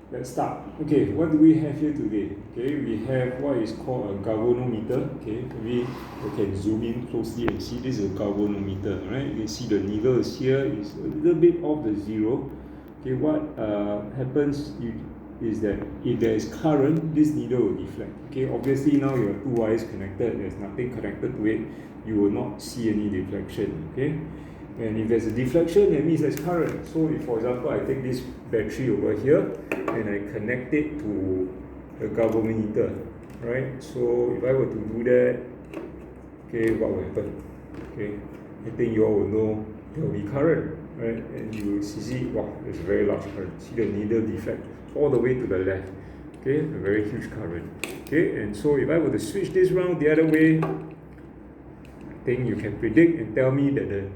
let's start. Okay, what do we have here today? Okay, we have what is called a galvanometer. Okay, maybe you can zoom in closely and see this is a galvanometer, right? You can see the needle is here, it's a little bit off the zero. Okay, what happens is that if there is current, this needle will deflect. Okay, obviously now you have two wires connected, there's nothing connected to it, you will not see any deflection. Okay. And if there's a deflection, that means there's current. So if, for example, I take this battery over here and I connect it to the galvanometer, right? So if I were to do that, okay, what will happen? Okay, I think you all will know there will be current, right? And you will see, wow, there's a very large current. See the needle deflect all the way to the left. Okay, a very huge current. Okay, and so if I were to switch this round the other way, I think you can predict and tell me that the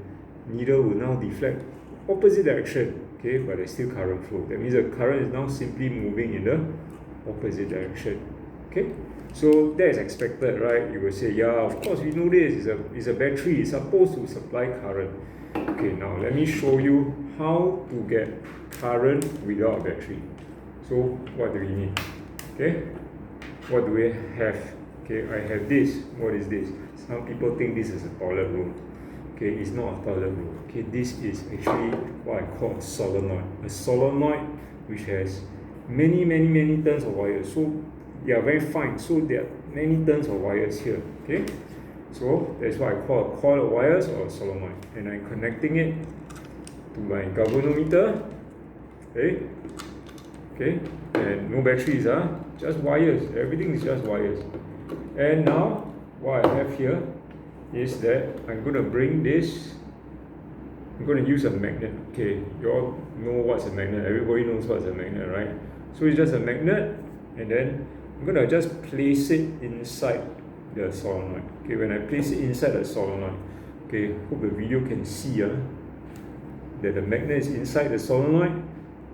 needle will now deflect opposite direction, okay, but there's still current flow. That means the current is now simply moving in the opposite direction. Okay, so that is expected, right? You will say, yeah, of course we know this. It's a battery, it's supposed to supply current. Okay, now let me show you how to get current without a battery. So what do we need? Okay, what do we have? Okay, I have this. What is this? Some people think this is a toilet roll. Okay, it's not a toilet roll. Okay, this is actually what I call a solenoid. A solenoid which has many turns of wires. So they are very fine. So there are many turns of wires here. Okay, so that's what I call a coil of wires or a solenoid. And I'm connecting it to my galvanometer. Okay, and no batteries, just wires. Everything is just wires. And now what I have here is that I'm going to bring this, I'm going to use a magnet. Okay, you all know what's a magnet. Everybody knows what's a magnet, right? So it's just a magnet, and then I'm going to just place it inside the solenoid. Okay, when I place it inside the solenoid, okay, hope the video can see that the magnet is inside the solenoid.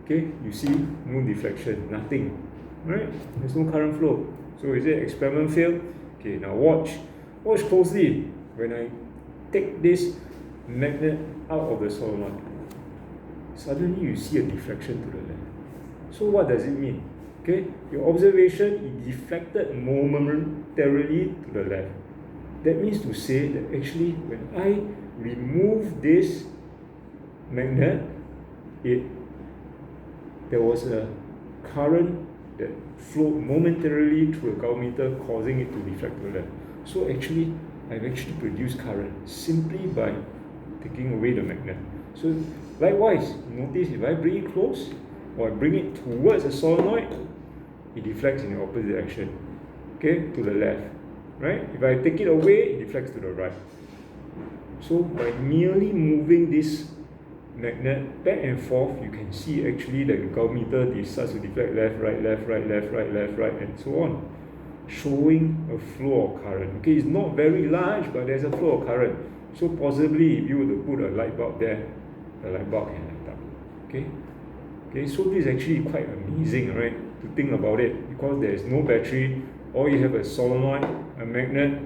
Okay, you see no deflection, nothing, right? There's no current flow. So is it experiment failed? Okay, now watch closely. When I take this magnet out of the solenoid, suddenly you see a deflection to the left. So what does it mean? Okay, your observation, it deflected momentarily to the left. That means to say that actually when I remove this magnet, there was a current that flowed momentarily through the galvanometer, causing it to deflect to the left. So actually, I've actually produced current simply by taking away the magnet. So likewise, notice if I bring it close or I bring it towards the solenoid, it deflects in the opposite direction, okay, to the left, right? If I take it away, it deflects to the right. So by merely moving this magnet back and forth, you can see actually that the galvanometer starts to deflect left, right, and so on, showing a flow of current. Okay, it's not very large, but there's a flow of current. So possibly if you were to put a light bulb there, the light bulb can light up. Okay, so this is actually quite amazing, right, to think about it, because there is no battery, all you have is a solenoid, a magnet,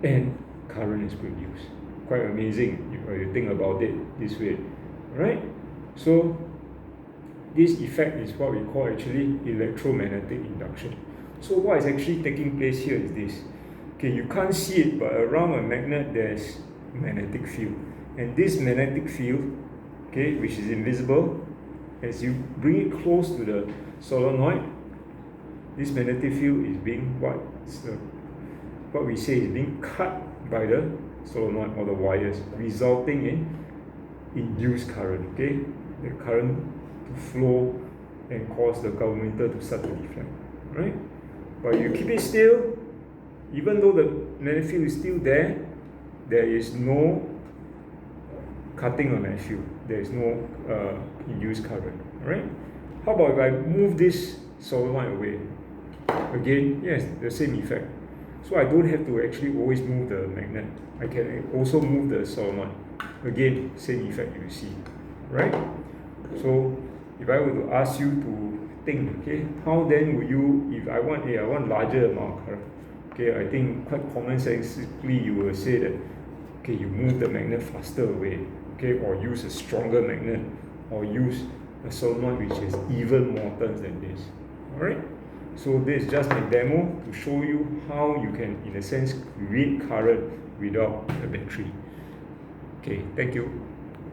and current is produced. Quite amazing if you think about it this way, right? So this effect is what we call actually electromagnetic induction. So what is actually taking place here is this. Okay, you can't see it, but around a magnet there's magnetic field, and this magnetic field, okay, which is invisible, as you bring it close to the solenoid, this magnetic field is being what we say is being cut by the solenoid or the wires, resulting in induced current. Okay, the current to flow and cause the galvanometer to start to deflect, right? But you keep it still, even though the magnetic field is still there, there is no cutting of magnetic field. There is no induced current, right? How about if I move this solenoid away? Again, yes, the same effect. So I don't have to actually always move the magnet. I can also move the solenoid. Again, same effect you see, right? So if I were to ask you to think, okay, how then will you, if I want larger amount of current, okay, I think quite commonsensically you will say that, okay, you move the magnet faster away, okay, or use a stronger magnet, or use a solenoid which has even more turns than this. Alright, so this is just a demo to show you how you can, in a sense, create current without a battery. Okay, thank you.